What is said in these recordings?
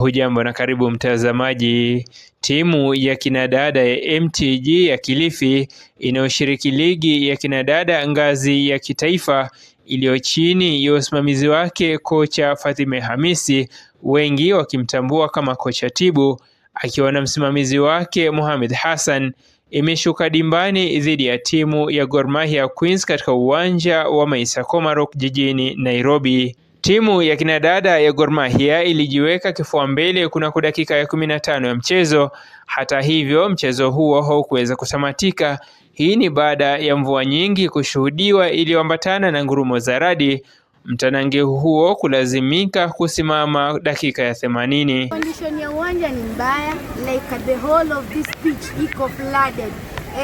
Hujambo na karibu mtazamaji. Timu ya kinadada ya MTG ya Kilifi inayoshiriki ligi ya kinadada ngazi ya kitaifa iliyo chini ya usimamizi wake kocha Fathime Hamisi, wengi wakimtambua kama kocha Tibu, akiwa na msimamizi wake Mohamed Hassan, imeshuka dimbani dhidi ya timu ya Gor Mahia Queens katika uwanja wa Maisa Komarok jijini Nairobi. Timu ya kinadada ya Gor Mahia ilijiweka kifua mbele kunako dakika ya 15 ya mchezo. Hata hivyo, mchezo huo haukuweza kutamatika. Hii ni baada ya mvua nyingi kushuhudiwa iliyoambatana na ngurumo za radi, mtanange huo kulazimika kusimama dakika ya 80. Condition ya uwanja ni mbaya, like the whole of this pitch iko flooded.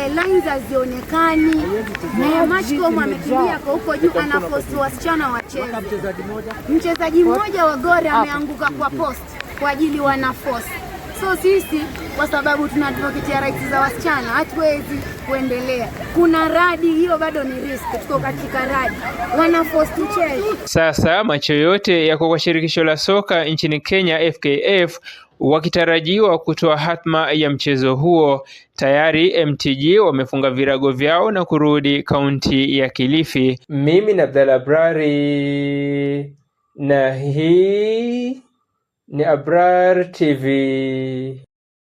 Lines hazionekani. Matchcom amekimbia kwa huko juu, anaforce wasichana wacheze. Mchezaji mmoja wa Gor ameanguka kwa post kwa ajili wana force. So sisi kwa sababu tuna advocate rights za wasichana hatuwezi kuendelea. Kuna radi hiyo, bado ni risk, tuko katika radi. Wana force tucheze. Sasa macho yote yako kwa shirikisho la soka nchini Kenya FKF, wakitarajiwa kutoa hatma ya mchezo huo. Tayari MTG wamefunga virago vyao na kurudi kaunti ya Kilifi. Mimi ni Abdalla Abrari na hii ni Abrar TV.